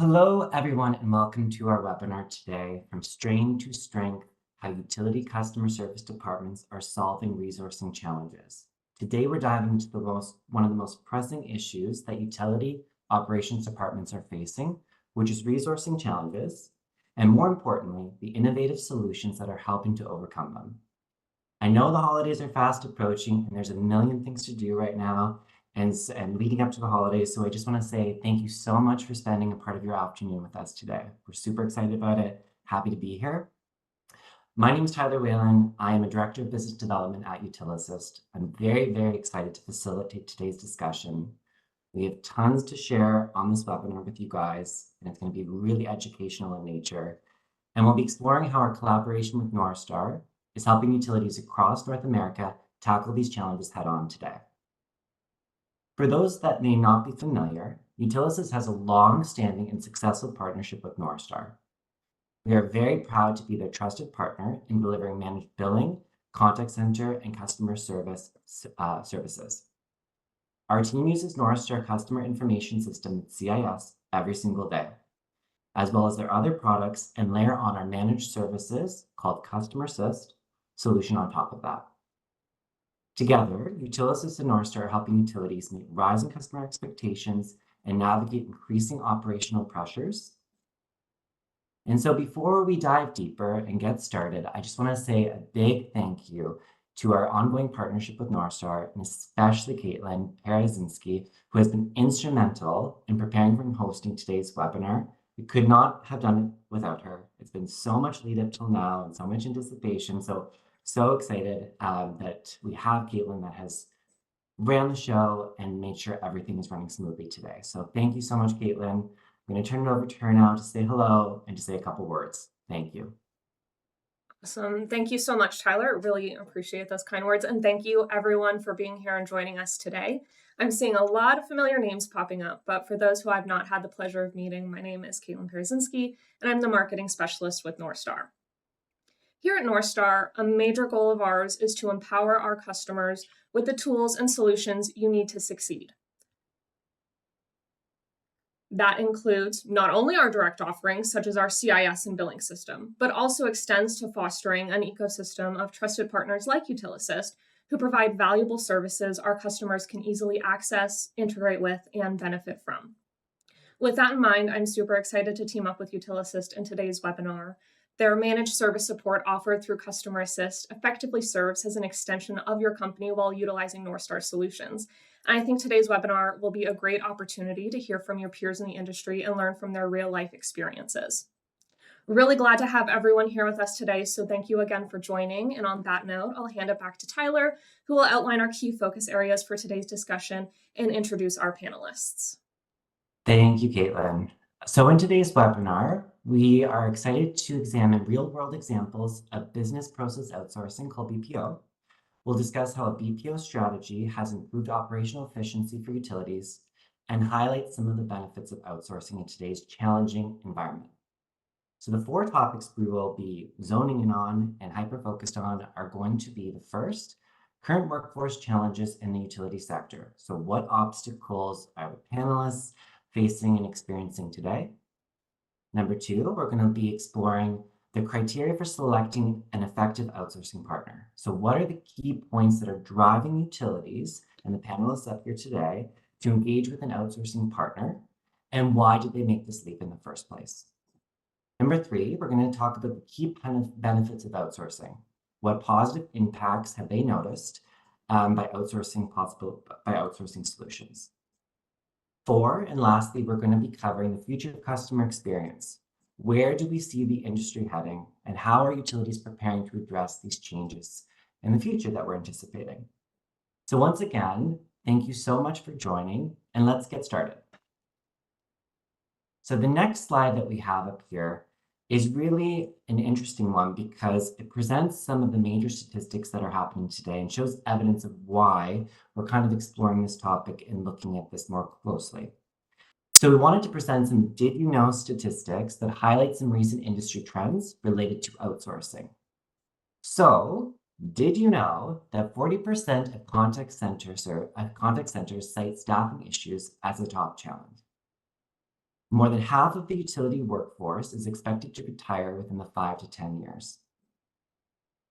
Hello, everyone, and welcome to our webinar today, From Strain to Strength, How Utility Customer Service Departments Are Solving Resourcing Challenges. Today, we're diving into one of the most pressing issues that utility operations departments are facing, which is resourcing challenges, and more importantly, the innovative solutions that are helping to overcome them. I know the holidays are fast approaching, and there's a million things to do right now, and leading up to the holidays. So I just want to say thank you so much for spending a part of your afternoon with us today. We're super excited about it. Happy to be here. My name is Tyler Whalen. I am a Director of Business Development at Utilisys. I'm very, very excited to facilitate today's discussion. We have tons to share on this webinar with you guys, and it's going to be really educational in nature. And we'll be exploring how our collaboration with NorthStar is helping utilities across North America tackle these challenges head on today. For those that may not be familiar, Utilisys has a long-standing and successful partnership with NorthStar. We are very proud to be their trusted partner in delivering managed billing, contact center, and customer service services. Our team uses NorthStar Customer Information System, CIS, every single day, as well as their other products, and layer on our managed services called Customer Assist solution on top of that. Together, Utilisys and NorthStar are helping utilities meet rising customer expectations and navigate increasing operational pressures. And so before we dive deeper and get started, I just want to say a big thank you to our ongoing partnership with NorthStar, and especially Caitlin Parazinski, who has been instrumental in preparing and hosting today's webinar. We could not have done it without her. It's been so much lead up till now and so much anticipation. So excited that we have Caitlin that has ran the show and made sure everything is running smoothly today. So thank you so much, Caitlin. I'm going to turn it over to her now to say hello and to say a couple words. Thank you. Awesome. Thank you so much, Tyler. Really appreciate those kind words. And thank you, everyone, for being here and joining us today. I'm seeing a lot of familiar names popping up, but for those who I've not had the pleasure of meeting, my name is Caitlin Parazinski, and I'm the marketing specialist with NorthStar. Here at NorthStar, a major goal of ours is to empower our customers with the tools and solutions you need to succeed. That includes not only our direct offerings, such as our CIS and billing system, but also extends to fostering an ecosystem of trusted partners like Utilisys, who provide valuable services our customers can easily access, integrate with, and benefit from. With that in mind, I'm super excited to team up with Utilisys in today's webinar. Their managed service support offered through Customer Assist effectively serves as an extension of your company while utilizing NorthStar solutions. And I think today's webinar will be a great opportunity to hear from your peers in the industry and learn from their real-life experiences. Really glad to have everyone here with us today, so thank you again for joining. And on that note, I'll hand it back to Tyler, who will outline our key focus areas for today's discussion and introduce our panelists. Thank you, Caitlin. So in today's webinar, we are excited to examine real-world examples of business process outsourcing called BPO. We'll discuss how a BPO strategy has improved operational efficiency for utilities and highlight some of the benefits of outsourcing in today's challenging environment. So the 4 topics we will be zoning in on and hyper-focused on are going to be the first, current workforce challenges in the utility sector. So what obstacles are the panelists facing and experiencing today? Number 2, we're going to be exploring the criteria for selecting an effective outsourcing partner. So what are the key points that are driving utilities and the panelists up here today to engage with an outsourcing partner, and why did they make this leap in the first place? Number 3, we're going to talk about the key benefits of outsourcing. What positive impacts have they noticed by outsourcing solutions? 4, and lastly, we're going to be covering the future of customer experience. Where do we see the industry heading, and how are utilities preparing to address these changes in the future that we're anticipating? So once again, thank you so much for joining, and let's get started. So the next slide that we have up here is really an interesting one because it presents some of the major statistics that are happening today and shows evidence of why we're kind of exploring this topic and looking at this more closely. So we wanted to present some did you know statistics that highlight some recent industry trends related to outsourcing. So did you know that 40% of contact centers cite staffing issues as a top challenge? More than half of the utility workforce is expected to retire within the 5 to 10 years.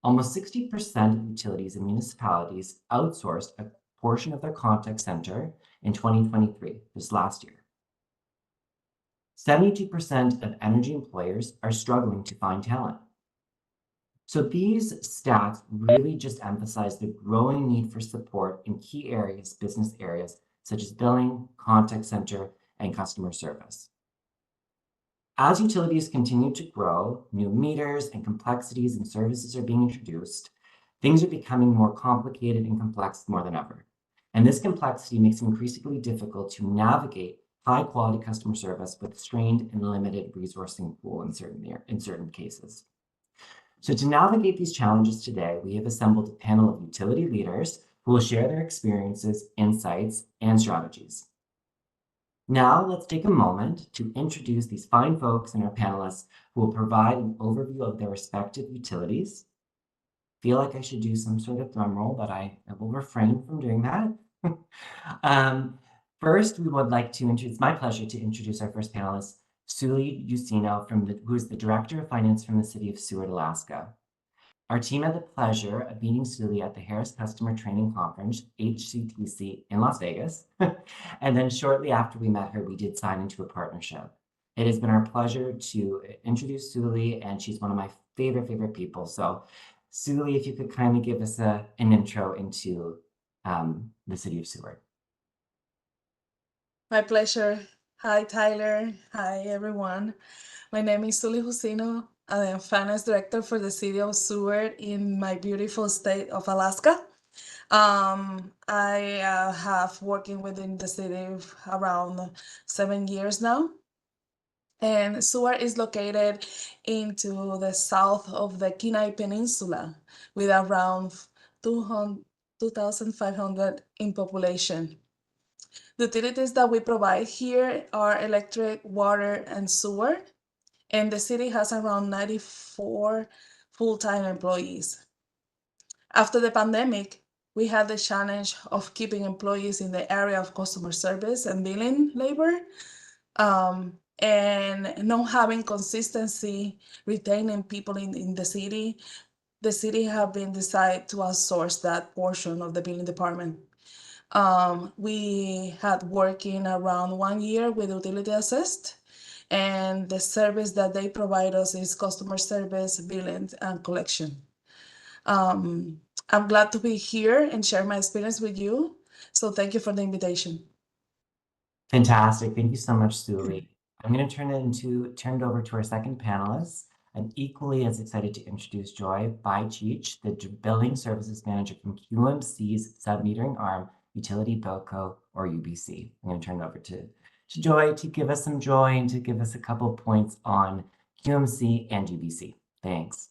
Almost 60% of utilities and municipalities outsourced a portion of their contact center in 2023, this last year. 72% of energy employers are struggling to find talent. So these stats really just emphasize the growing need for support in key areas, business areas, such as billing, contact center, and customer service. As utilities continue to grow, new meters and complexities and services are being introduced, things are becoming more complicated and complex more than ever. And this complexity makes it increasingly difficult to navigate high-quality customer service with strained and limited resourcing pool in certain cases. So to navigate these challenges today, we have assembled a panel of utility leaders who will share their experiences, insights, and strategies. Now, let's take a moment to introduce these fine folks and our panelists who will provide an overview of their respective utilities. Feel like I should do some sort of drum roll, but I will refrain from doing that. First, we would like to introduce, it's my pleasure to introduce our first panelist, Suli Usino, who is the Director of Finance from the City of Seward, Alaska. Our team had the pleasure of meeting Suli at the Harris Customer Training Conference, HCTC, in Las Vegas. And then shortly after we met her, we did sign into a partnership. It has been our pleasure to introduce Suli, and she's one of my favorite people. So Suli, if you could kindly give us an intro into the City of Seward. My pleasure. Hi, Tyler. Hi, everyone. My name is Suli Usino. I am Finance Director for the City of Seward in my beautiful state of Alaska. I have working within the city around 7 years now. And Seward is located into the south of the Kenai Peninsula with around 2,500 in population. The utilities that we provide here are electric, water, and sewer, and the city has around 94 full-time employees. After the pandemic, we had the challenge of keeping employees in the area of customer service and billing labor, and not having consistency retaining people in the city. The city have been decided to outsource that portion of the billing department. We had working around 1 year with Utility Assist, and the service that they provide us is customer service, billing, and collection. I'm glad to be here and share my experience with you. So thank you for the invitation. Fantastic. Thank you so much, Suli. I'm going to turn it over to our second panelist. I'm equally as excited to introduce Joy Bajcic, the Billing Services Manager from QMC's sub-metering arm, Utility Bilco, or UBC. I'm going to turn it over to Joy to give us some joy and to give us a couple points on QMC and UBC. Thanks.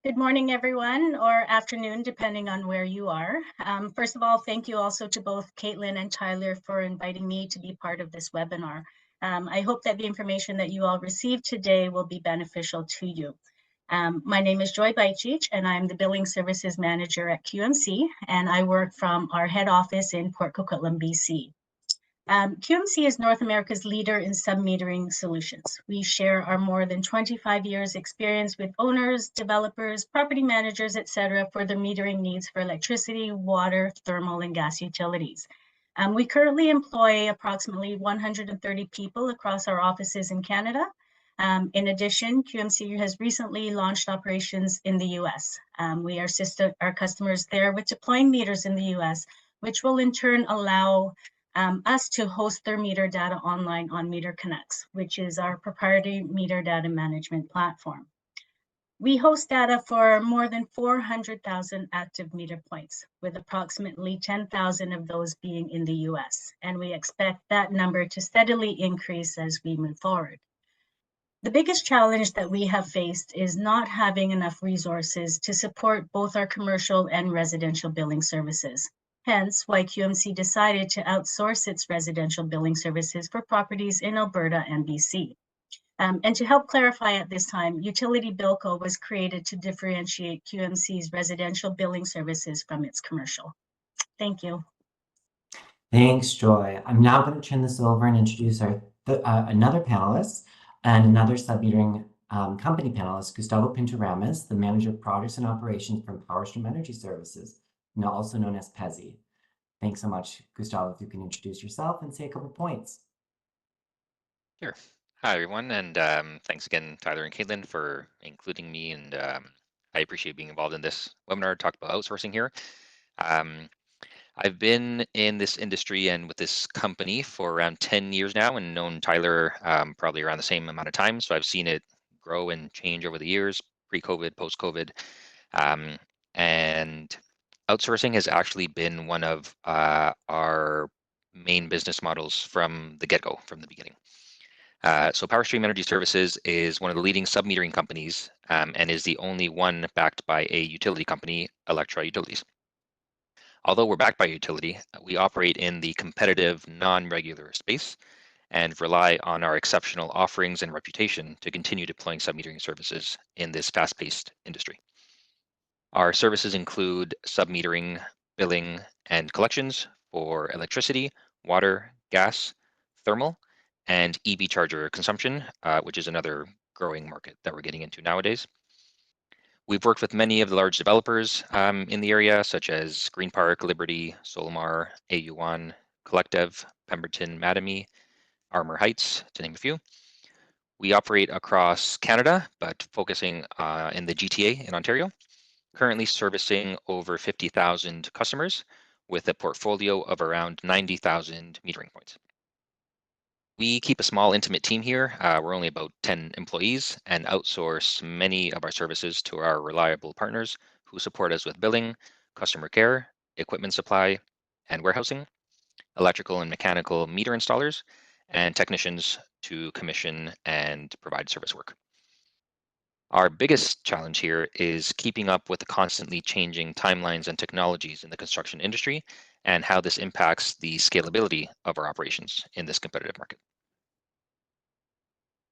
Good morning, everyone, or afternoon, depending on where you are. First of all, thank you also to both Caitlin and Tyler for inviting me to be part of this webinar. I hope that the information that you all received today will be beneficial to you. My name is Joy Bajcic, and I'm the Billing Services Manager at QMC, and I work from our head office in Port Coquitlam, BC. QMC is North America's leader in sub-metering solutions. We share our more than 25 years experience with owners, developers, property managers, etc., for their metering needs for electricity, water, thermal, and gas utilities. We currently employ approximately 130 people across our offices in Canada. In addition, QMC has recently launched operations in the US. We assist our customers there with deploying meters in the US, which will in turn allow us to host their meter data online on Meter Connects, which is our proprietary meter data management platform. We host data for more than 400,000 active meter points, with approximately 10,000 of those being in the US, and we expect that number to steadily increase as we move forward. The biggest challenge that we have faced is not having enough resources to support both our commercial and residential billing services. Hence why QMC decided to outsource its residential billing services for properties in Alberta and BC. And to help clarify at this time, Utility Bilco was created to differentiate QMC's residential billing services from its commercial. Thank you. Thanks, Joy. I'm now going to turn this over and introduce our another panelist and another sub-metering company panelist, Gustavo Pinto Ramis, the Manager of Products and Operations from PowerStream Energy Services, now also known as PEZI. Thanks so much, Gustavo, if you can introduce yourself and say a couple points. Sure. Hi, everyone, and thanks again, Tyler and Caitlin, for including me, and I appreciate being involved in this webinar to talk about outsourcing here. I've been in this industry and with this company for around 10 years now, and known Tyler probably around the same amount of time, so I've seen it grow and change over the years, pre-COVID, post-COVID, and outsourcing has actually been one of our main business models from the get-go, from the beginning. So PowerStream Energy Services is one of the leading sub-metering companies and is the only one backed by a utility company, Electra Utilities. Although we're backed by a utility, we operate in the competitive, non-regular space and rely on our exceptional offerings and reputation to continue deploying sub-metering services in this fast-paced industry. Our services include sub-metering, billing, and collections for electricity, water, gas, thermal, and EV charger consumption, which is another growing market that we're getting into nowadays. We've worked with many of the large developers in the area, such as Green Park, Liberty, Solmar, AU1, Collective, Pemberton, Mattamy, Armor Heights, to name a few. We operate across Canada, but focusing in the GTA in Ontario, currently servicing over 50,000 customers with a portfolio of around 90,000 metering points. We keep a small, intimate team here. We're only about 10 employees and outsource many of our services to our reliable partners who support us with billing, customer care, equipment supply, and warehousing, electrical and mechanical meter installers, and technicians to commission and provide service work. Our biggest challenge here is keeping up with the constantly changing timelines and technologies in the construction industry and how this impacts the scalability of our operations in this competitive market.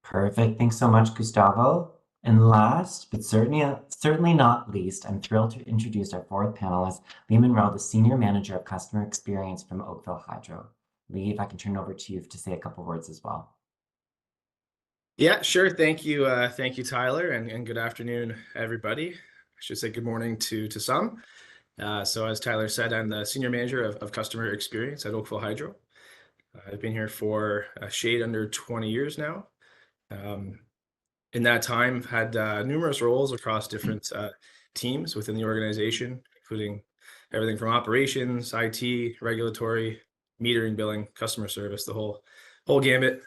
Perfect. Thanks so much, Gustavo. And last, but certainly not least, I'm thrilled to introduce our fourth panelist, Lee Monroe, the Senior Manager of Customer Experience from Oakville Hydro. Lee, if I can turn it over to you to say a couple words as well. Yeah, sure. Thank you, Tyler, and good afternoon, everybody. I should say good morning to some. So as Tyler said, I'm the Senior Manager of Customer Experience at Oakville Hydro. I've been here for a shade under 20 years now. In that time, I've had numerous roles across different teams within the organization, including everything from operations, IT, regulatory, metering, billing, customer service, the whole gambit.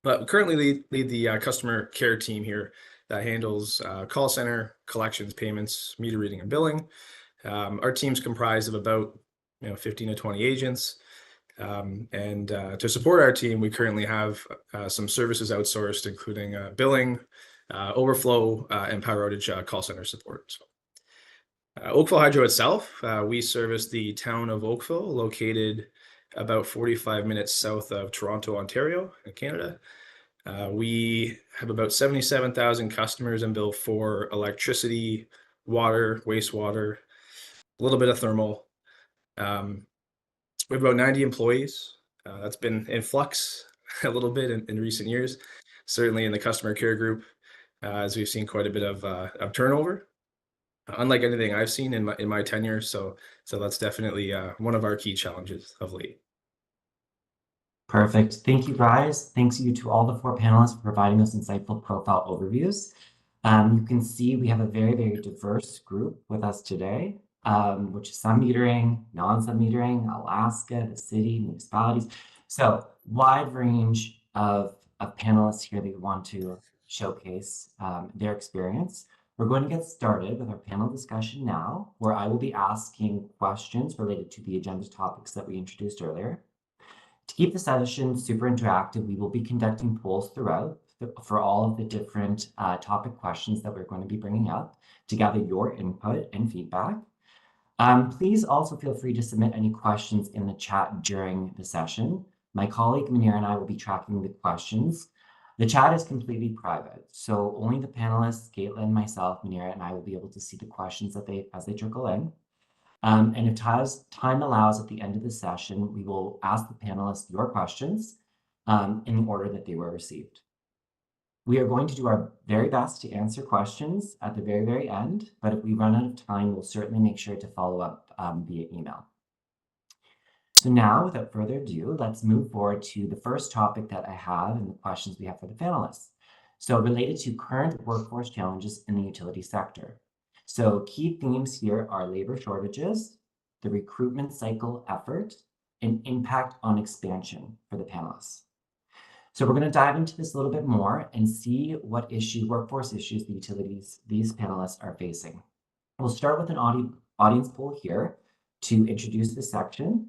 But currently lead the customer care team here that handles call center, collections, payments, meter reading, and billing. Our team's comprised of about 15 to 20 agents. And to support our team, we currently have some services outsourced, including billing, overflow, and power outage call center support. So, Oakville Hydro itself, we service the town of Oakville, located about 45 minutes south of Toronto, Ontario, in Canada. We have about 77,000 customers and bill for electricity, water, wastewater, a little bit of thermal. We have about 90 employees. That's been in flux a little bit in recent years, certainly in the customer care group, as we've seen quite a bit of turnover, unlike anything I've seen in my tenure. So that's definitely one of our key challenges of late. Perfect. Thank you, guys. Thanks you to all the four panelists for providing those insightful profile overviews. You can see we have a very, very diverse group with us today, which is sub-metering, non-sub-metering, Alaska, the city, municipalities. So wide range of panelists here that we want to showcase their experience. We're going to get started with our panel discussion now, where I will be asking questions related to the agenda topics that we introduced earlier. To keep the session super interactive, we will be conducting polls throughout for all of the different topic questions that we're going to be bringing up to gather your input and feedback. Please also feel free to submit any questions in the chat during the session. My colleague Manira and I will be tracking the questions. The chat is completely private, so only the panelists, Caitlin, myself, Manira, and I will be able to see the questions as they trickle in. And if time allows at the end of the session, we will ask the panelists your questions. in the order that they were received. We are going to do our very best to answer questions at the very, very end, but if we run out of time, we'll certainly make sure to follow up via email. So now, without further ado, let's move forward to the first topic that I have and the questions we have for the panelists. So related to current workforce challenges in the utility sector. So key themes here are labor shortages, the recruitment cycle effort, and impact on expansion for the panelists. So we're going to dive into this a little bit more and see what workforce issues these panelists are facing. We'll start with an audience poll here to introduce this section.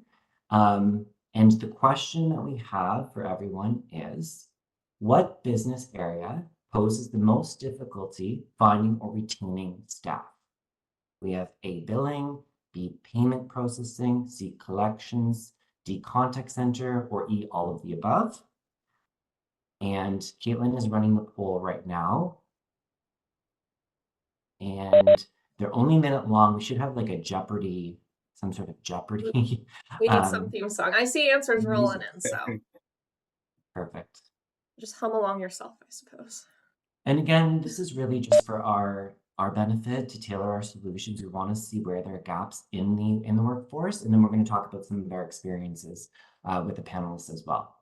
And the question that we have for everyone is, what business area poses the most difficulty finding or retaining staff? We have A, billing, B, payment processing, C, collections, D, contact center, or E, all of the above. And Caitlin is running the poll right now. And they're only a minute long. We should have like a Jeopardy, some sort of Jeopardy. We need some theme song. I see answers rolling in, so Perfect. just hum along yourself, I suppose. And again, this is really just for our benefit to tailor our solutions. We want to see where there are gaps in the workforce, and then we're going to talk about some of our experiences with the panelists as well.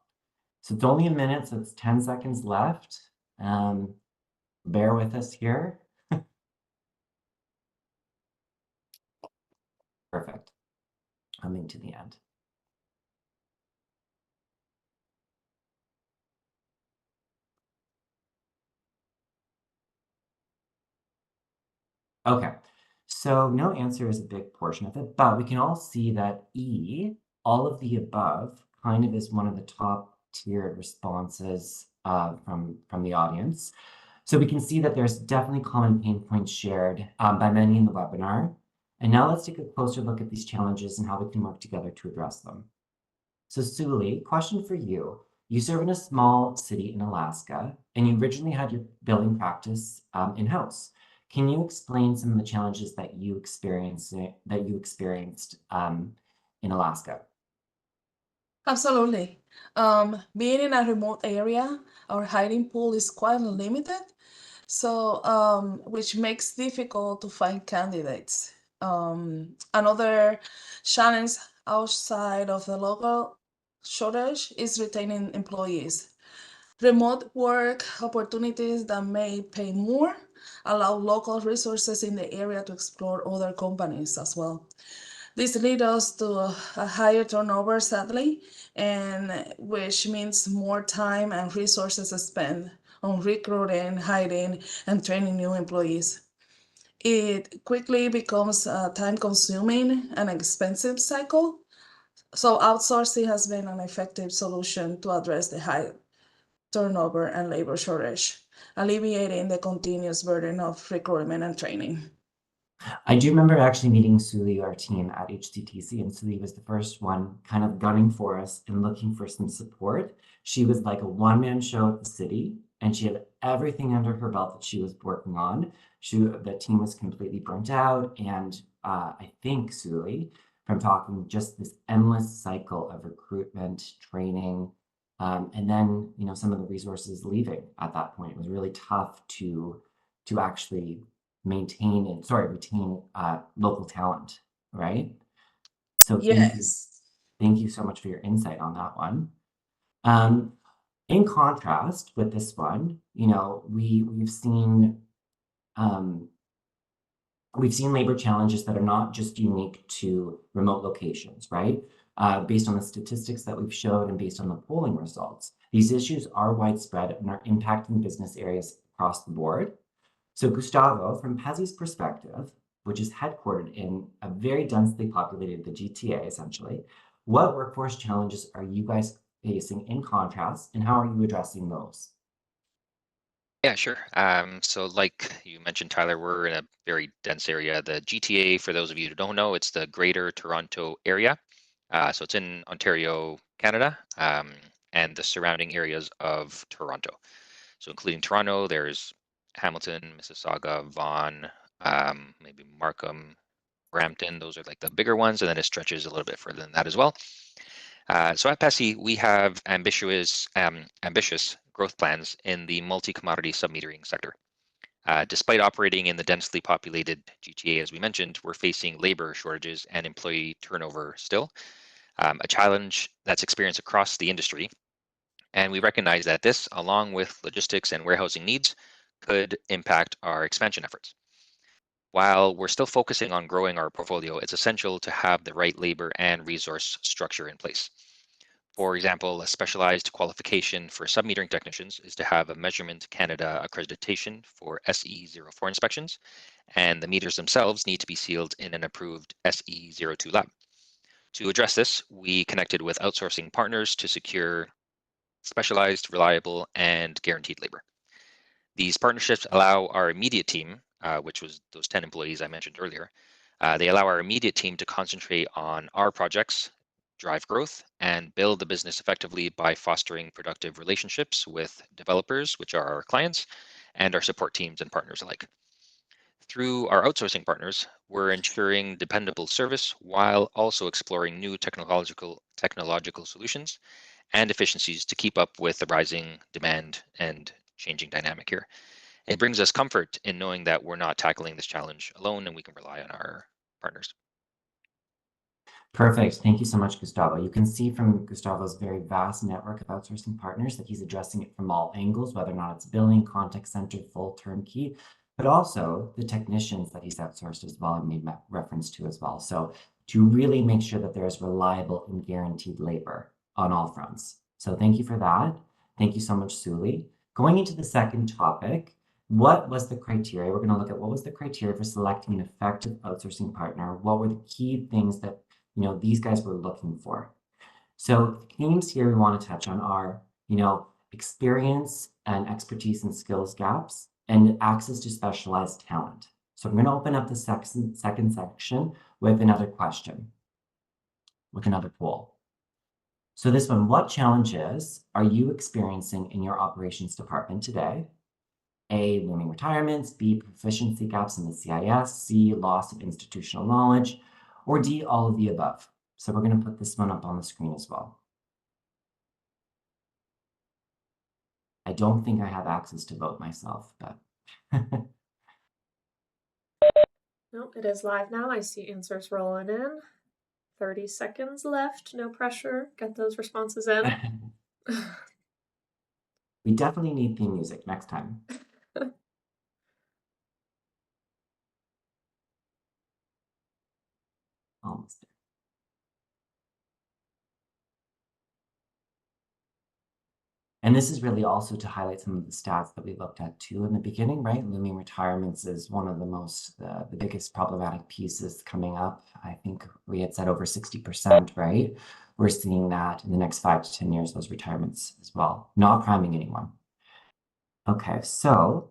So it's only a minute, so it's 10 seconds left. Bear with us here. Perfect. Coming to the end. Okay, so no answer is a big portion of it, but we can all see that E, all of the above, kind of is one of the top tiered responses from the audience. So we can see that there's definitely common pain points shared by many in the webinar. And now let's take a closer look at these challenges and how we can work together to address them. So Suli, question for you. You serve in a small city in Alaska, and you originally had your billing practice in-house. Can you explain some of the challenges that you experienced in Alaska? Absolutely. Being in a remote area, our hiring pool is quite limited, so which makes difficult to find candidates. Another challenge outside of the local shortage is retaining employees. Remote work opportunities that may pay more allow local resources in the area to explore other companies as well. This leads us to a higher turnover, sadly, and which means more time and resources spent on recruiting, hiring, and training new employees. It quickly becomes a time-consuming and expensive cycle. So outsourcing has been an effective solution to address the high turnover and labor shortage, alleviating the continuous burden of recruitment and training. I do remember actually meeting Suli, our team at HCTC, and Suli was the first one kind of gunning for us and looking for some support. She was like a one-man show at the city, and she had everything under her belt that she was working on. The team was completely burnt out, and I think Suli, from talking, just this endless cycle of recruitment, training, and then some of the resources leaving at that point. It was really tough to actually retain local talent, right? So Yes. thank you so much for your insight on that one. In contrast with this one, we've seen labor challenges that are not just unique to remote locations, right? Based on the statistics that we've showed and based on the polling results, these issues are widespread and are impacting business areas across the board. So Gustavo, from PEZI's perspective, which is headquartered in a very densely populated, the GTA essentially, what workforce challenges are you guys facing in contrast, and how are you addressing those? Yeah, sure. So like you mentioned, Tyler, we're in a very dense area. The GTA, for those of you who don't know, it's the Greater Toronto Area. So it's in Ontario, Canada, and the surrounding areas of Toronto. So including Toronto, there's Hamilton, Mississauga, Vaughan, maybe Markham, Brampton. Those are like the bigger ones, and then it stretches a little bit further than that as well. So at PESI, we have ambitious growth plans in the multi-commodity submetering sector. Despite operating in the densely populated GTA, as we mentioned, we're facing labor shortages and employee turnover still, a challenge that's experienced across the industry. And we recognize that this, along with logistics and warehousing needs, could impact our expansion efforts. While we're still focusing on growing our portfolio, it's essential to have the right labor and resource structure in place. For example, a specialized qualification for submetering technicians is to have a Measurement Canada accreditation for SE04 inspections, and the meters themselves need to be sealed in an approved SE02 lab. To address this, we connected with outsourcing partners to secure specialized, reliable, and guaranteed labor. These partnerships allow our immediate team, which was those 10 employees I mentioned earlier, they allow our immediate team to concentrate on our projects, drive growth, and build the business effectively by fostering productive relationships with developers, which are our clients, and our support teams and partners alike. Through our outsourcing partners, we're ensuring dependable service while also exploring new technological solutions and efficiencies to keep up with the rising demand and changing dynamic here. It brings us comfort in knowing that we're not tackling this challenge alone and we can rely on our partners. Perfect. Thank you so much, Gustavo. You can see from Gustavo's very vast network of outsourcing partners that he's addressing it from all angles, whether or not it's billing, contact center, full turnkey, but also the technicians that he's outsourced as well and made reference to as well. So to really make sure that there is reliable and guaranteed labor on all fronts. So thank you for that. Thank you so much, Suli. Going into the second topic, what was the criteria? We're going to look at what was the criteria for selecting an effective outsourcing partner. What were the key things that these guys were looking for? So the themes here we want to touch on are, experience and expertise and skills gaps and access to specialized talent. So I'm going to open up the second section with another question, with another poll. So this one, what challenges are you experiencing in your operations department today? A, looming retirements, B, proficiency gaps in the CIS, C, loss of institutional knowledge, or D, all of the above. So we're going to put this one up on the screen as well. I don't think I have access to vote myself, but. No, it is live now. I see answers rolling in. 30 seconds left. No pressure. Get those responses in. We definitely need theme music next time. Almost there. And this is really also to highlight some of the stats that we looked at too in the beginning, right? Looming retirements is one of the biggest problematic pieces coming up. I think we had said over 60%, right? We're seeing that in the next 5 to 10 years, those retirements as well, not priming anyone. Okay, so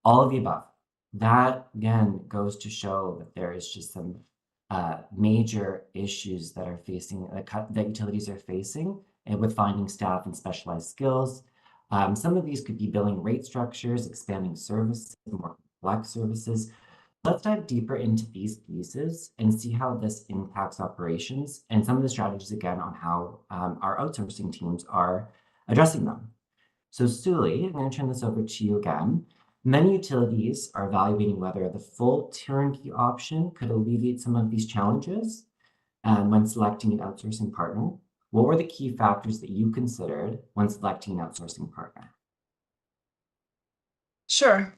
all of the above. That again goes to show that there is just some major issues that are facing, that utilities are facing, and with finding staff and specialized skills. Some of these could be billing rate structures, expanding services, more complex services. Let's dive deeper into these pieces and see how this impacts operations and some of the strategies again on how our outsourcing teams are addressing them. So Suli, I'm going to turn this over to you again. Many utilities are evaluating whether the full turnkey option could alleviate some of these challenges when selecting an outsourcing partner. What were the key factors that you considered when selecting an outsourcing partner? Sure.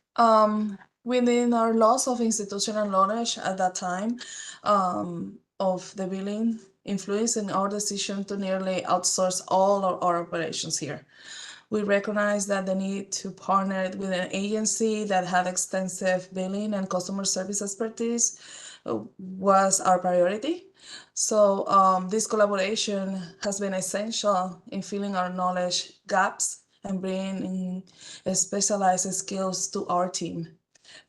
Within our loss of institutional knowledge at that time of the billing, influencing our decision to nearly outsource all of our operations here. We recognize that the need to partner with an agency that had extensive billing and customer service expertise was our priority. So this collaboration has been essential in filling our knowledge gaps and bringing specialized skills to our team.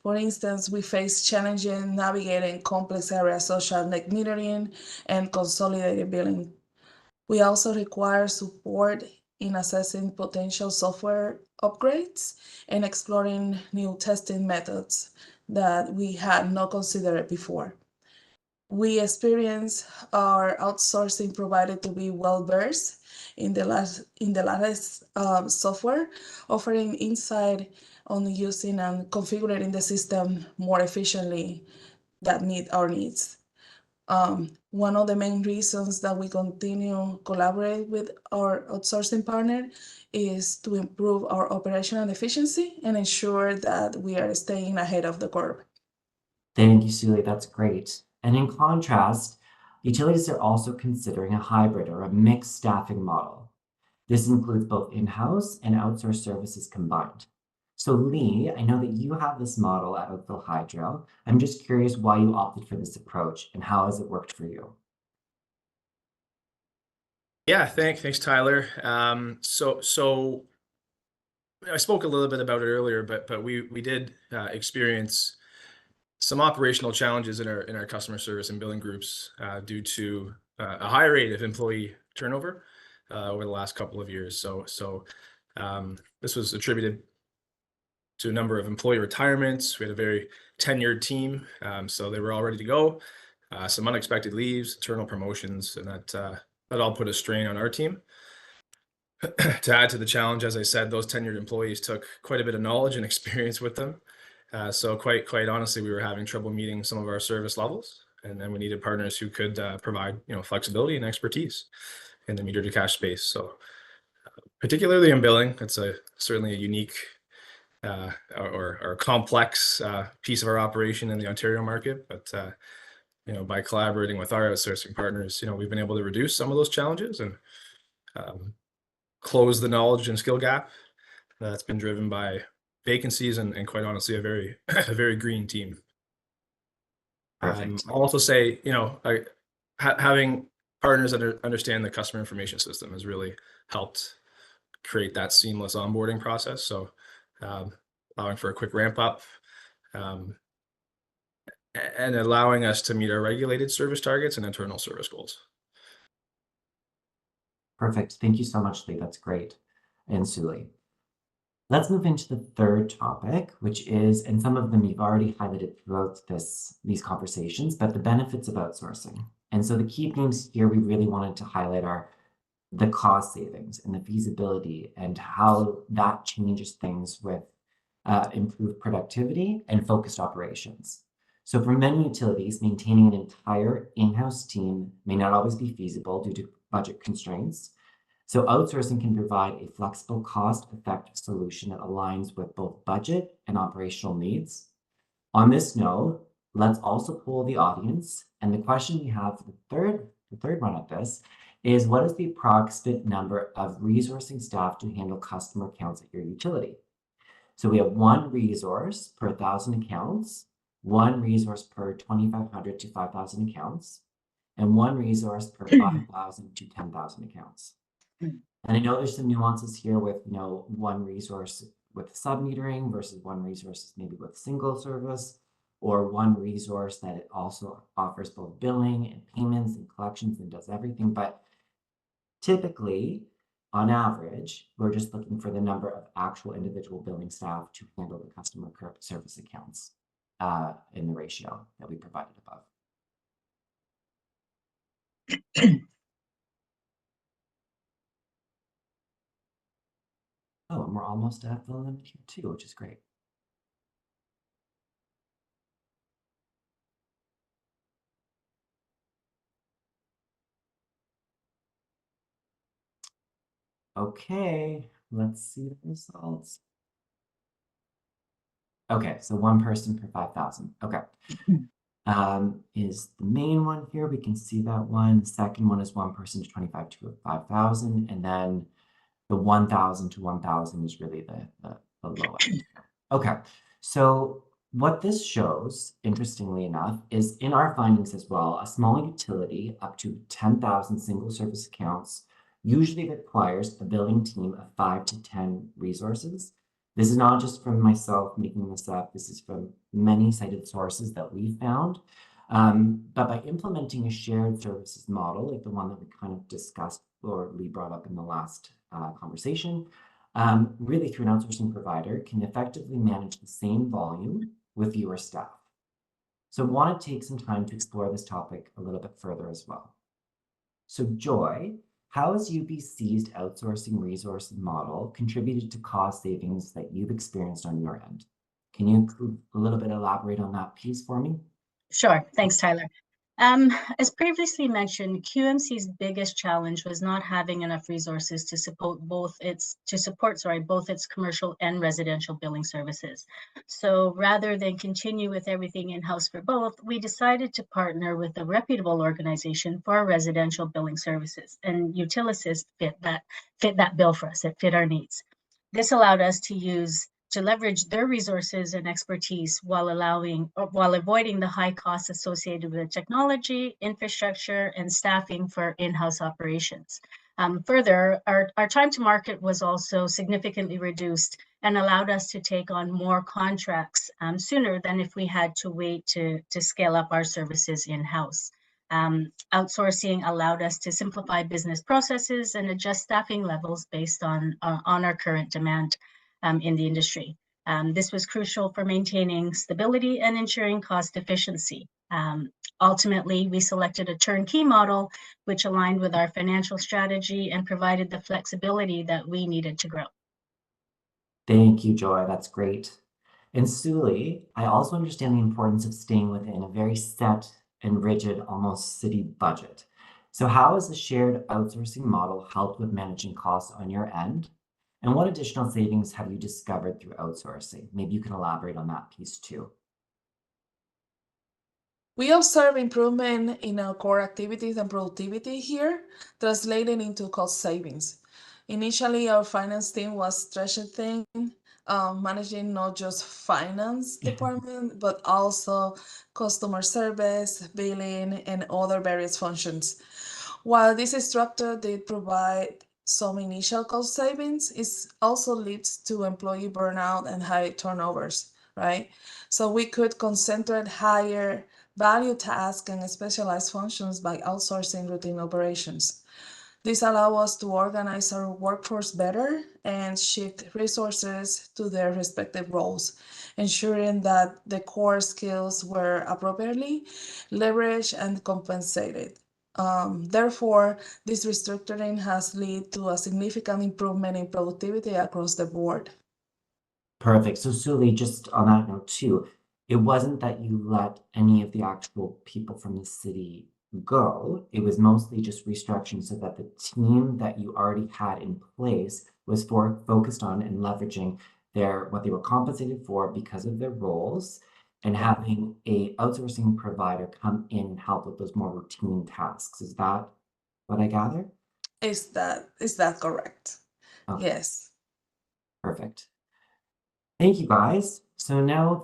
For instance, we face challenges navigating complex areas such as net metering and consolidated billing. We also require support in assessing potential software upgrades and exploring new testing methods that we had not considered before. We experience our outsourcing provider to be well-versed in the latest software, offering insight on using and configuring the system more efficiently that meet our needs. One of the main reasons that we continue collaborate with our outsourcing partner is to improve our operational efficiency and ensure that we are staying ahead of the curve. Thank you, Suli. That's great. And in contrast, utilities are also considering a hybrid or a mixed staffing model. This includes both in-house and outsourced services combined. So Lee, I know that you have this model at Oakville Hydro. I'm just curious why you opted for this approach and how has it worked for you? Yeah, thanks, Tyler. So I spoke a little bit about it earlier, but we did experience some operational challenges in our customer service and billing groups due to a high rate of employee turnover over the last couple of years. So this was attributed to a number of employee retirements. We had a very tenured team, so they were all ready to go. Some unexpected leaves, internal promotions, and that all put a strain on our team. To add to the challenge, as I said, those tenured employees took quite a bit of knowledge and experience with them. So quite honestly, we were having trouble meeting some of our service levels, and then we needed partners who could provide flexibility and expertise in the meter to cash space. So particularly in billing, it's certainly a unique or complex piece of our operation in the Ontario market. But by collaborating with our outsourcing partners, we've been able to reduce some of those challenges and close the knowledge and skill gap that's been driven by vacancies and quite honestly a very green team. Perfect. I'll also say, having partners that understand the customer information system has really helped create that seamless onboarding process. So allowing for a quick ramp up and allowing us to meet our regulated service targets and internal service goals. Perfect. Thank you so much, Lee. That's great. And Suli. Let's move into the third topic, which is, and some of them you've already highlighted throughout these conversations, but the benefits of outsourcing. And so the key themes here we really wanted to highlight are the cost savings and the feasibility and how that changes things with improved productivity and focused operations. So for many utilities, maintaining an entire in-house team may not always be feasible due to budget constraints. So outsourcing can provide a flexible, cost-effective solution that aligns with both budget and operational needs. On this note, let's also poll the audience. And the question we have for the third one of this is, what is the approximate number of resourcing staff to handle customer accounts at your utility? So we have one resource per 1,000 accounts, one resource per 2,500 to 5,000 accounts, and one resource per 5,000 to 10,000 accounts. And I know there's some nuances here with, one resource with sub-metering versus one resource maybe with single service, or one resource that it also offers both billing and payments and collections and does everything. But typically, on average, we're just looking for the number of actual individual billing staff to handle the customer service accounts in the ratio that we provided above. Oh, and we're almost at the limit here too, which is great. Okay, let's see the results. Okay, so one person per 5,000. Okay. Is the main one here. We can see that one. The second one is one person to 25 to 5,000. And then the 1,000 to 1,000 is really the low end. Okay, so what this shows, interestingly enough, is in our findings as well, a small utility up to 10,000 single service accounts usually requires a billing team of 5 to 10 resources. This is not just from myself making this up. This is from many cited sources that we found. But by implementing a shared services model, like the one that we kind of discussed or Lee brought up in the last conversation, really through an outsourcing provider can effectively manage the same volume with fewer staff. So I want to take some time to explore this topic a little bit further as well. So Joy, how has UBC's outsourcing resource model contributed to cost savings that you've experienced on your end? Can you a little bit elaborate on that piece for me? Sure. Thanks, Tyler. As previously mentioned, QMC's biggest challenge was not having enough resources to support both its commercial and residential billing services. So rather than continue with everything in-house for both, we decided to partner with a reputable organization for our residential billing services, and Utilysys fit that bill for us. It fit our needs. This allowed us to leverage their resources and expertise while avoiding the high costs associated with technology, infrastructure, and staffing for in-house operations. Further, our time to market was also significantly reduced and allowed us to take on more contracts sooner than if we had to wait to scale up our services in-house. Outsourcing allowed us to simplify business processes and adjust staffing levels based on our current demand in the industry. This was crucial for maintaining stability and ensuring cost efficiency. Ultimately, we selected a turnkey model, which aligned with our financial strategy and provided the flexibility that we needed to grow. Thank you, Joy. That's great. And Suli, I also understand the importance of staying within a very set and rigid, almost city budget. So how has the shared outsourcing model helped with managing costs on your end? And what additional savings have you discovered through outsourcing? Maybe you can elaborate on that piece too. We observe improvement in our core activities and productivity here, translating into cost savings. Initially, our finance team was stretched thin, managing not just finance department, but also customer service, billing, and other various functions. While this structure did provide some initial cost savings, it also leads to employee burnout and high turnovers, right? So we could concentrate higher value tasks and specialized functions by outsourcing routine operations. This allows us to organize our workforce better and shift resources to their respective roles, ensuring that the core skills were appropriately leveraged and compensated. Therefore, this restructuring has led to a significant improvement in productivity across the board. Perfect. So Suli, just on that note too, it wasn't that you let any of the actual people from the city go. It was mostly just restructuring so that the team that you already had in place was focused on and leveraging what they were compensated for because of their roles, and having a outsourcing provider come in and help with those more routine tasks. Is that what I gather? Is that correct? Okay. Yes. Perfect. Thank you, guys. So now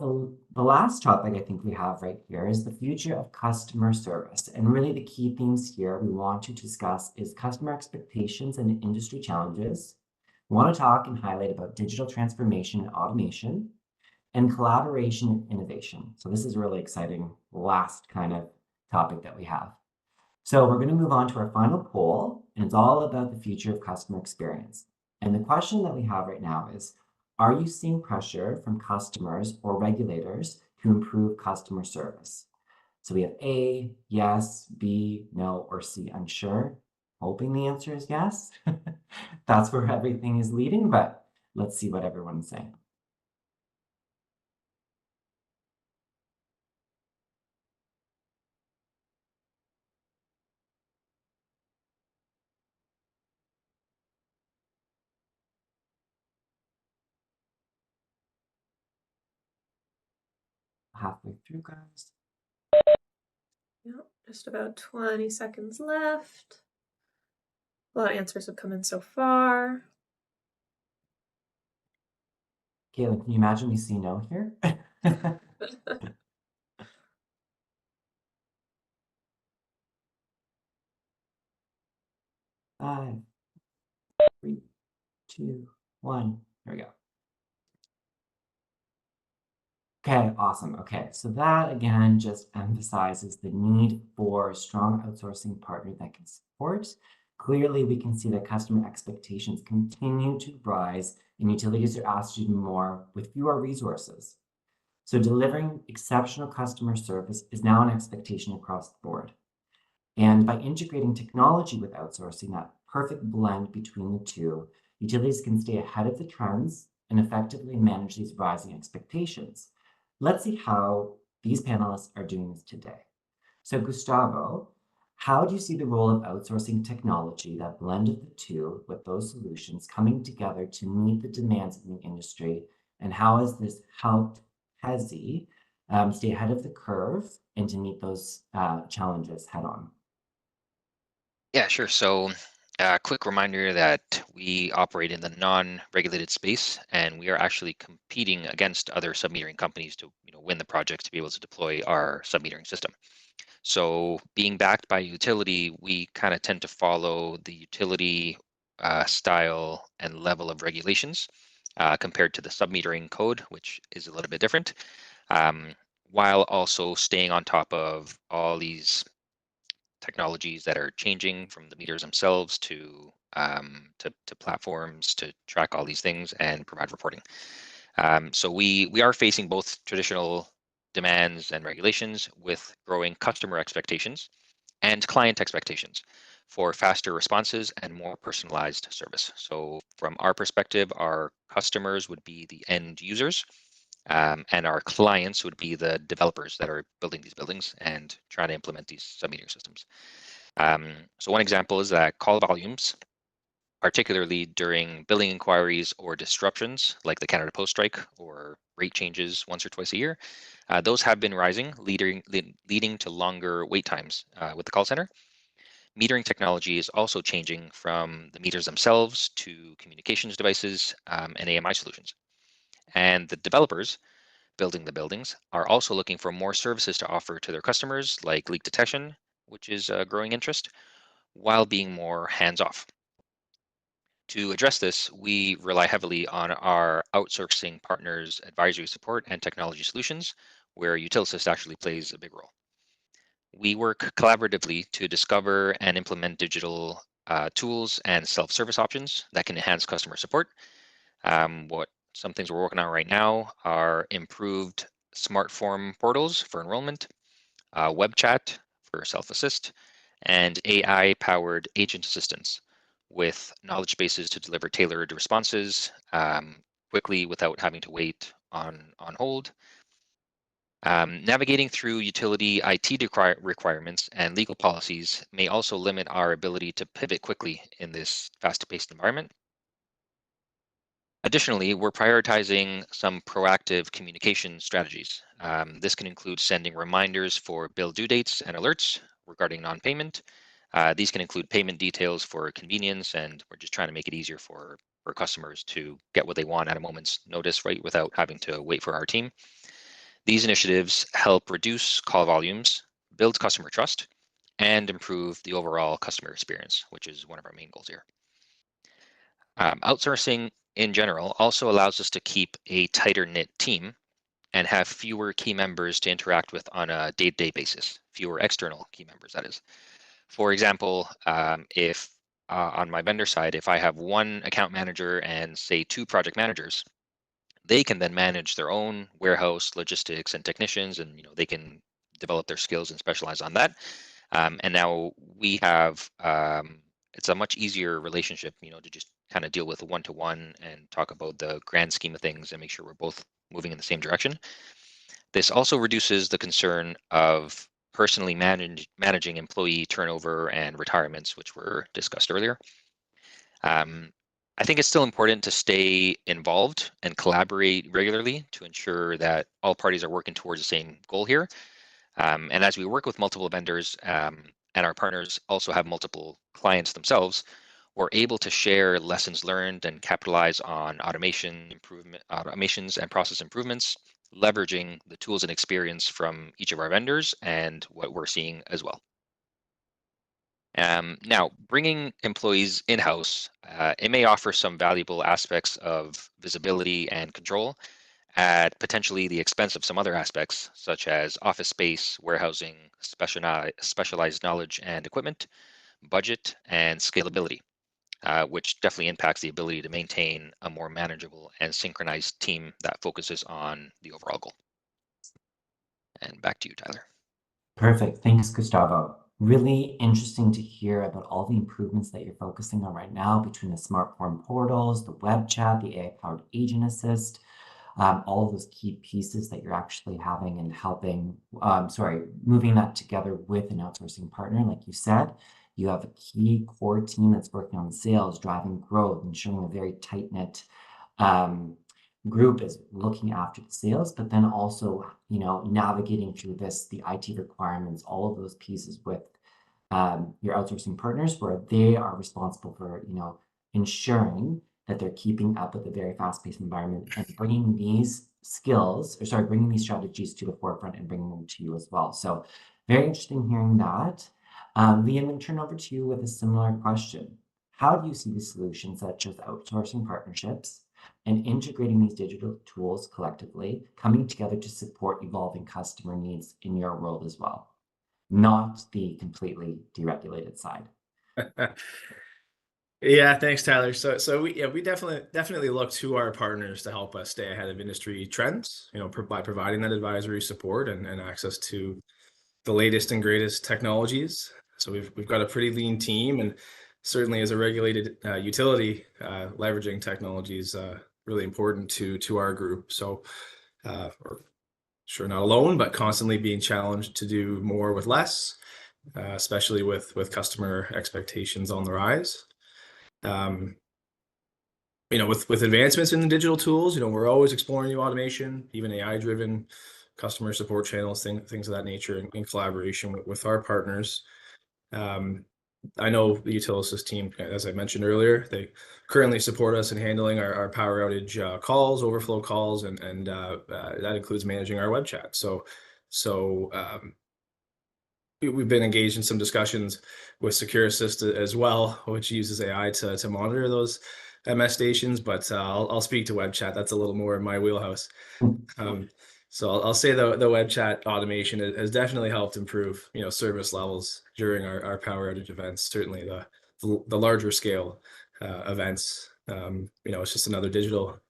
the last topic I think we have right here is the future of customer service. And really the key themes here we want to discuss is customer expectations and industry challenges. We want to talk and highlight about digital transformation and automation, and collaboration and innovation. So this is a really exciting last kind of topic that we have. So we're going to move on to our final poll, and it's all about the future of customer experience. And the question that we have right now is, are you seeing pressure from customers or regulators to improve customer service? So we have A, yes, B, no, or C, unsure. Hoping the answer is yes. That's where everything is leading, but let's see what everyone's saying. Halfway through, guys. Yep, just about 20 seconds left. A lot of answers have come in so far. Caitlin, can you imagine we see no here? 5, 3, 2, 1. There we go. Okay, awesome. Okay, so that again just emphasizes the need for a strong outsourcing partner that can support. Clearly, we can see that customer expectations continue to rise and utilities are asked to do more with fewer resources. So delivering exceptional customer service is now an expectation across the board. And by integrating technology with outsourcing, that perfect blend between the two, utilities can stay ahead of the trends and effectively manage these rising expectations. Let's see how these panelists are doing this today. So Gustavo, how do you see the role of outsourcing technology, that blend of the two with those solutions coming together to meet the demands of the industry? And how has this helped Hezi stay ahead of the curve and to meet those challenges head on? Yeah, sure. So, quick reminder that we operate in the non-regulated space, and we are actually competing against other submetering companies to, win the project to be able to deploy our submetering system. So, being backed by utility, we kind of tend to follow the utility style and level of regulations compared to the submetering code, which is a little bit different, um, while also staying on top of all these technologies that are changing from the meters themselves to platforms to track all these things and provide reporting. So we are facing both traditional demands and regulations with growing customer expectations and client expectations for faster responses and more personalized service. So from our perspective, our customers would be the end users, and our clients would be the developers that are building these buildings and trying to implement these submetering systems. So one example is that call volumes, particularly during billing inquiries or disruptions like the Canada Post strike or rate changes once or twice a year, those have been rising, leading to longer wait times with the call center. Metering technology is also changing from the meters themselves to communications devices and AMI solutions. And the developers building the buildings are also looking for more services to offer to their customers, like leak detection, which is a growing interest, while being more hands-off. To address this, we rely heavily on our outsourcing partners' advisory support and technology solutions, where Utilisys actually plays a big role. We work collaboratively to discover and implement digital tools and self-service options that can enhance customer support. What some things we're working on right now are improved smart form portals for enrollment, web chat for self-assist, and AI-powered agent assistance with knowledge bases to deliver tailored responses quickly without having to wait on hold. Navigating through utility IT requirements and legal policies may also limit our ability to pivot quickly in this fast-paced environment. Additionally, we're prioritizing some proactive communication strategies. This can include sending reminders for bill due dates and alerts regarding non-payment. These can include payment details for convenience, and we're just trying to make it easier for customers to get what they want at a moment's notice, right, without having to wait for our team. These initiatives help reduce call volumes, build customer trust, and improve the overall customer experience, which is one of our main goals here. Outsourcing in general also allows us to keep a tighter knit team and have fewer key members to interact with on a day-to-day basis, fewer external key members, that is. For example, if on my vendor side, if I have one account manager and say two project managers, they can then manage their own warehouse, logistics, and technicians, and they can develop their skills and specialize on that. And now we have it's a much easier relationship, to just kind of deal with one-to-one and talk about the grand scheme of things and make sure we're both moving in the same direction. This also reduces the concern of personally managing employee turnover and retirements, which were discussed earlier. I think it's still important to stay involved and collaborate regularly to ensure that all parties are working towards the same goal here. And as we work with multiple vendors and our partners also have multiple clients themselves, we're able to share lessons learned and capitalize on automations and process improvements, leveraging the tools and experience from each of our vendors and what we're seeing as well. Now, bringing employees in-house, it may offer some valuable aspects of visibility and control at potentially the expense of some other aspects, such as office space, warehousing, specialized knowledge and equipment, budget, and scalability, which definitely impacts the ability to maintain a more manageable and synchronized team that focuses on the overall goal. And back to you, Tyler. Perfect. Thanks, Gustavo. Really interesting to hear about all the improvements that you're focusing on right now between the smart form portals, the web chat, the AI-powered agent assist, all of those key pieces that you're actually having and helping, moving that together with an outsourcing partner. Like you said, you have a key core team that's working on sales, driving growth, ensuring a very tight-knit group is looking after the sales, but then also, navigating through the IT requirements, all of those pieces with your outsourcing partners, where they are responsible for, ensuring that they're keeping up with a very fast-paced environment and bringing these bringing these strategies to the forefront and bringing them to you as well. So very interesting hearing that. Lee, I'm going to turn over to you with a similar question. How do you see the solutions such as outsourcing partnerships and integrating these digital tools collectively coming together to support evolving customer needs in your world as well, not the completely deregulated side? Yeah, thanks, Tyler. So we definitely look to our partners to help us stay ahead of industry trends, by providing that advisory support and access to the latest and greatest technologies. So we've got a pretty lean team, and certainly as a regulated utility, leveraging technology is really important to our group. So we're sure not alone, but constantly being challenged to do more with less, especially with customer expectations on the rise. With advancements in the digital tools, we're always exploring new automation, even AI-driven customer support channels, things of that nature, in collaboration with our partners. I know the Utilisys team, as I mentioned earlier, they currently support us in handling our power outage calls, overflow calls, and that includes managing our web chat. So we've been engaged in some discussions with Secure Assist as well, which uses AI to monitor those MS stations. But I'll speak to web chat. That's a little more in my wheelhouse. So I'll say the web chat automation has definitely helped improve, service levels during our power outage events. Certainly the larger scale events. It's just another digital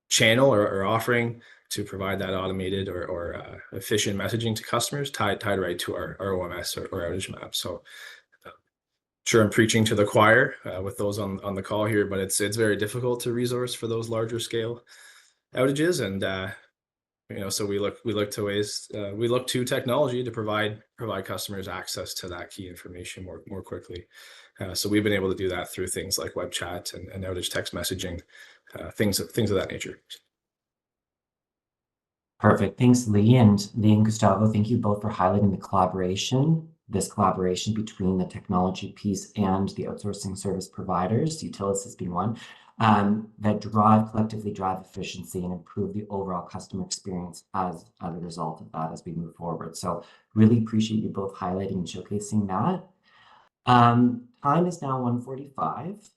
channel or offering to provide that automated or efficient messaging to customers tied right to our OMS or outage map. So sure, I'm preaching to the choir with those on the call here, but it's very difficult to resource for those larger scale outages, and so we look to technology to provide customers access to that key information more quickly. So we've been able to do that through things like web chat and outage text messaging, things of that nature. Perfect. Thanks, Lee. And Gustavo, thank you both for highlighting this collaboration between the technology piece and the outsourcing service providers, Utilisys being one, that collectively drive efficiency and improve the overall customer experience as a result of that as we move forward. So really appreciate you both highlighting and showcasing that. Time is now 1:45,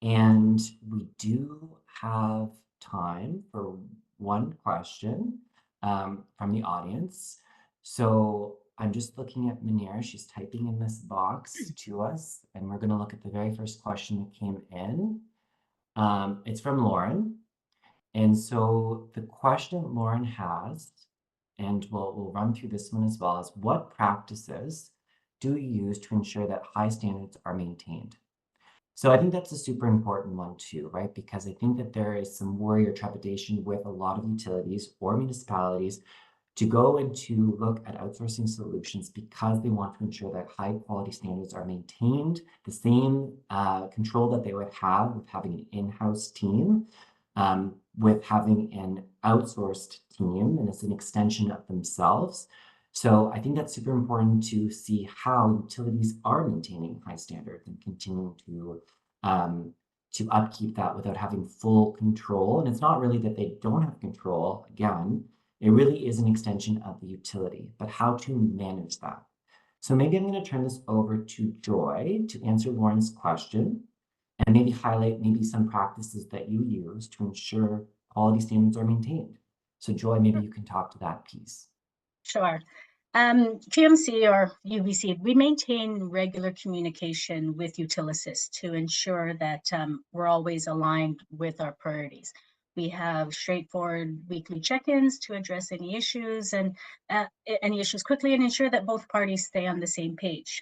and we do have time for one question from the audience. So I'm just looking at Manira. She's typing in this box to us, and we're going to look at the very first question that came in. It's from Lauren. And so the question Lauren has, and we'll run through this one as well, is what practices do you use to ensure that high standards are maintained? So I think that's a super important one too, right? Because I think that there is some worry or trepidation with a lot of utilities or municipalities to go and to look at outsourcing solutions because they want to ensure that high quality standards are maintained, the same control that they would have with having an in-house team, with having an outsourced team, and it's an extension of themselves. So I think that's super important to see how utilities are maintaining high standards and continuing to upkeep that without having full control. And it's not really that they don't have control. Again, it really is an extension of the utility, but how to manage that. So maybe I'm going to turn this over to Joy to answer Lauren's question and maybe highlight some practices that you use to ensure quality standards are maintained. So Joy, maybe you can talk to that piece. Sure. QMC or UBC, we maintain regular communication with Utilisys to ensure that we're always aligned with our priorities. We have straightforward weekly check-ins to address any issues quickly and ensure that both parties stay on the same page.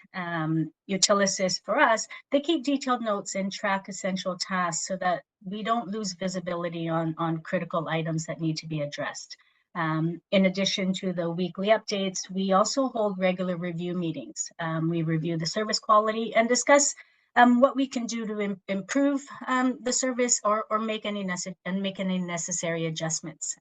Utilissys for us, they keep detailed notes and track essential tasks so that we don't lose visibility on critical items that need to be addressed. In addition to the weekly updates, we also hold regular review meetings. We review the service quality and discuss what we can do to improve the service or make any necessary adjustments.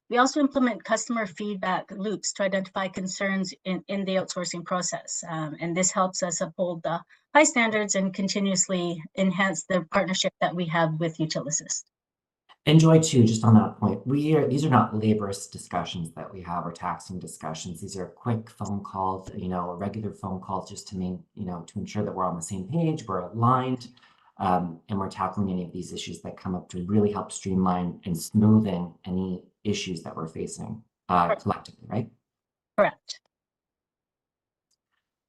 We also implement customer feedback loops to identify concerns in the outsourcing process. And this helps us uphold the high standards and continuously enhance the partnership that we have with Utilissys. And Joy, too, just on that point, these are not laborious discussions that we have or taxing discussions. These are quick phone calls, regular phone calls just to to ensure that we're on the same page, we're aligned, and we're tackling any of these issues that come up to really help streamline and smoothing any issues that we're facing collectively, right? Correct.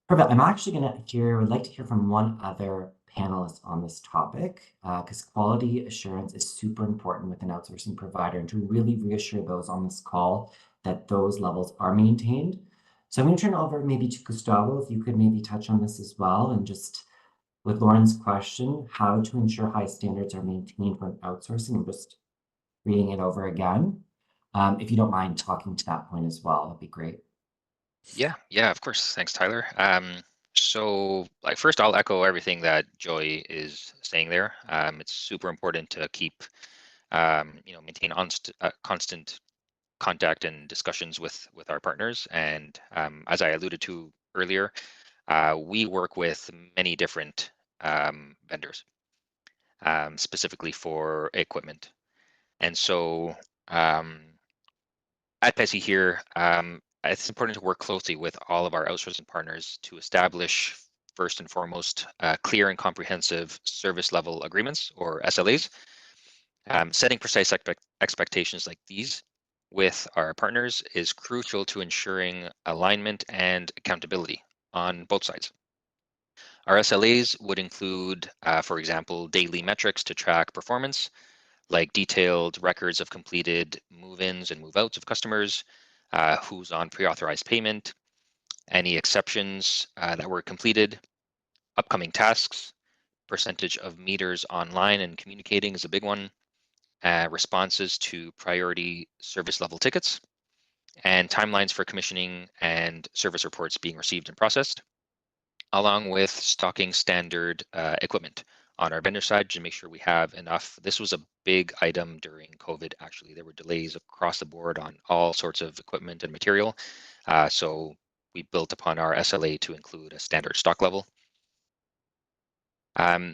Perfect. I'm actually would like to hear from one other panelist on this topic, because quality assurance is super important with an outsourcing provider, and to really reassure those on this call that those levels are maintained. So I'm going to turn it over maybe to Gustavo, if you could maybe touch on this as well, and just with Lauren's question, how to ensure high standards are maintained when outsourcing. I'm just reading it over again. If you don't mind talking to that point as well, that'd be great. Yeah, of course. Thanks, Tyler. So first I'll echo everything that Joy is saying there. It's super important to keep, maintain constant contact and discussions with our partners. And as I alluded to earlier, we work with many different vendors, specifically for equipment. And so at PESI here, it's important to work closely with all of our outsourcing partners to establish, first and foremost, clear and comprehensive service level agreements, or SLAs. Setting precise expectations like these with our partners is crucial to ensuring alignment and accountability on both sides. Our SLAs would include, for example, daily metrics to track performance, like detailed records of completed move-ins and move-outs of customers, who's on pre-authorized payment, any exceptions that were completed, upcoming tasks, percentage of meters online and communicating is a big one, responses to priority service level tickets, and timelines for commissioning and service reports being received and processed, along with stocking standard equipment on our vendor side to make sure we have enough. This was a big item during COVID, actually. There were delays across the board on all sorts of equipment and material. So we built upon our SLA to include a standard stock level.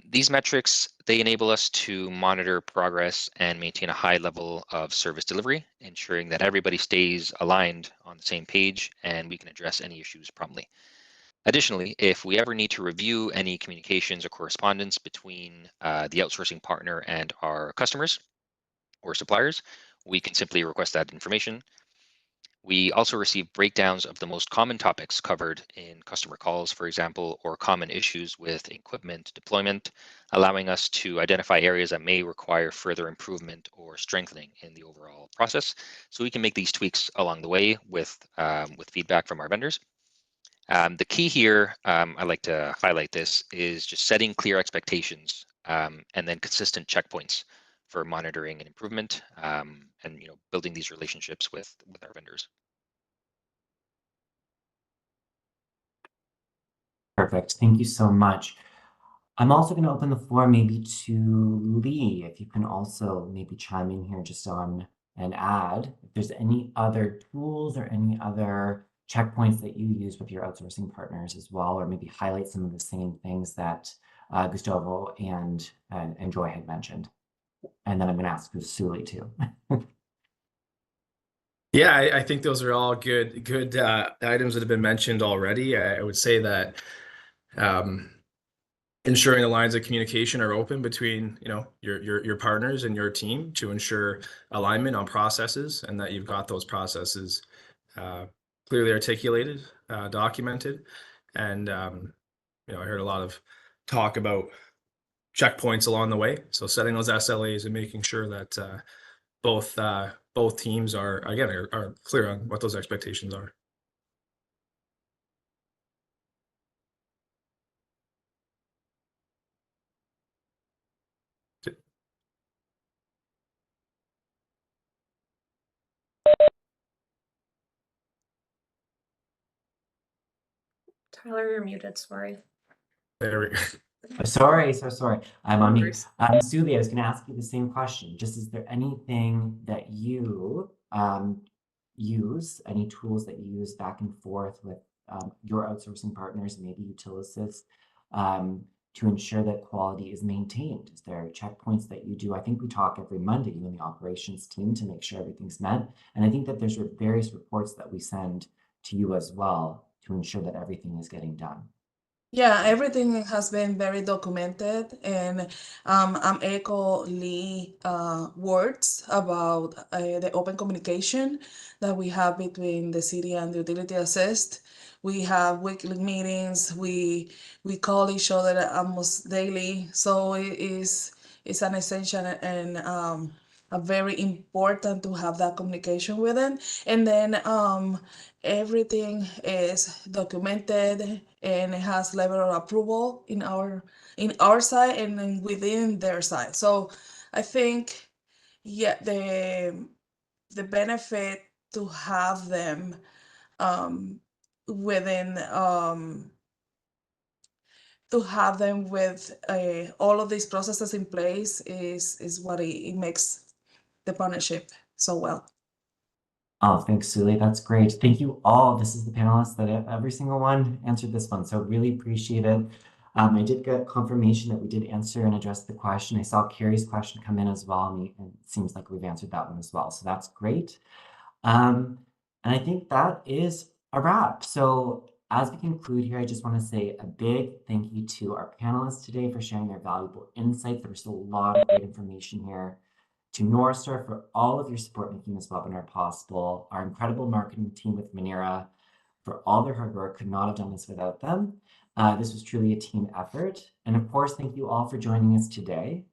These metrics, they enable us to monitor progress and maintain a high level of service delivery, ensuring that everybody stays aligned on the same page and we can address any issues promptly. Additionally, if we ever need to review any communications or correspondence between the outsourcing partner and our customers or suppliers, we can simply request that information. We also receive breakdowns of the most common topics covered in customer calls, for example, or common issues with equipment deployment, allowing us to identify areas that may require further improvement or strengthening in the overall process. So we can make these tweaks along the way with feedback from our vendors. The key here, I like to highlight this, is just setting clear expectations and then consistent checkpoints for monitoring and improvement, and building these relationships with our vendors. Perfect. Thank you so much. I'm also going to open the floor maybe to Lee, if you can also maybe chime in here just on and add if there's any other tools or any other checkpoints that you use with your outsourcing partners as well, or maybe highlight some of the same things that Gustavo and Joy had mentioned. And then I'm going to ask Suli too. Yeah, I think those are all good items that have been mentioned already. I would say that ensuring the lines of communication are open between your partners and your team to ensure alignment on processes, and that you've got those processes clearly articulated, documented. And I heard a lot of talk about checkpoints along the way. So setting those SLAs and making sure that both teams are clear on what those expectations are. Tyler, you're muted, sorry. There we go. Sorry, so sorry. I'm on No mute. worries. Suli, I was going to ask you the same question. Just is there anything that you use, any tools that you use back and forth with your outsourcing partners, maybe Utilysys, to ensure that quality is maintained? Is there checkpoints that you do? I think we talk every Monday, you and the operations team, to make sure everything's met. And I think that there's various reports that we send to you as well to ensure that everything is getting done. Yeah, everything has been very documented, and I'm echo Lee words about the open communication that we have between the city and the utility assist. We have weekly meetings. We call each other almost daily. So it's an essential and a very important to have that communication with them. And then everything is documented and it has level of approval in our side and then within their side. So I think, yeah, the benefit to have them within with all of these processes in place is what it makes the partnership so well. Oh, thanks, Suli. That's great. Thank you all. This is the panelists that every single one answered this one. So really appreciate it. I did get confirmation that we did answer and address the question. I saw Carrie's question come in as well, and it seems like we've answered that one as well. So that's great. And I think that is a wrap. So as we conclude here, I just want to say a big thank you to our panelists today for sharing their valuable insights. There was still a lot of great information here. To NorthStar for all of your support making this webinar possible. Our incredible marketing team with Manera for all their hard work. Could not have done this without them. This was truly a team effort. And of course, thank you all for joining us today.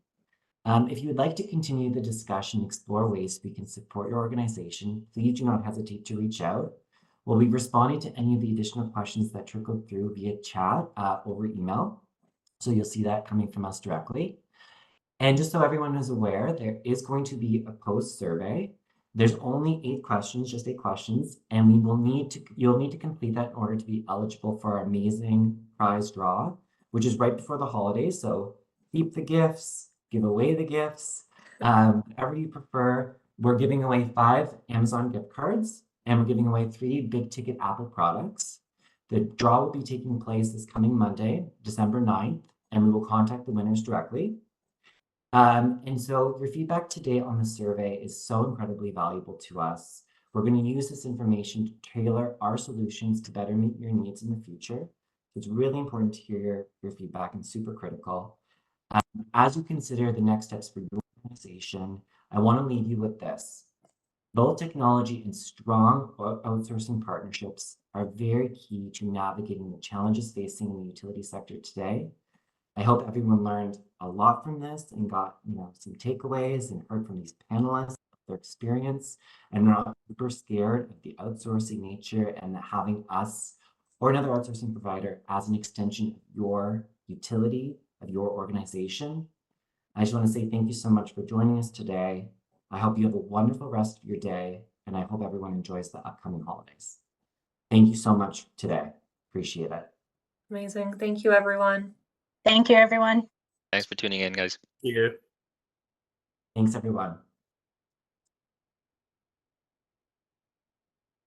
If you would like to continue the discussion, explore ways we can support your organization, please do not hesitate to reach out. We'll be responding to any of the additional questions that trickled through via chat over email. So you'll see that coming from us directly. And just so everyone is aware, there is going to be a post survey. There's only 8 questions, just 8 questions, and you'll need to complete that in order to be eligible for our amazing prize draw, which is right before the holidays. So keep the gifts, give away the gifts, whatever you prefer. We're giving away 5 Amazon gift cards, and we're giving away 3 big ticket Apple products. The draw will be taking place this coming Monday, December 9th, and we will contact the winners directly. And so your feedback today on the survey is so incredibly valuable to us. We're going to use this information to tailor our solutions to better meet your needs in the future. It's really important to hear your feedback and super critical. As you consider the next steps for your organization, I want to leave you with this. Both technology and strong outsourcing partnerships are very key to navigating the challenges facing in the utility sector today. I hope everyone learned a lot from this and got some takeaways and heard from these panelists, their experience, and are not super scared of the outsourcing nature and having us or another outsourcing provider as an extension of your utility, of your organization. I just want to say thank you so much for joining us today. I hope you have a wonderful rest of your day, and I hope everyone enjoys the upcoming holidays. Thank you so much today. Appreciate it. Amazing. Thank you, everyone. Thank you, everyone. Thanks for tuning in, guys. You good? Thanks, everyone.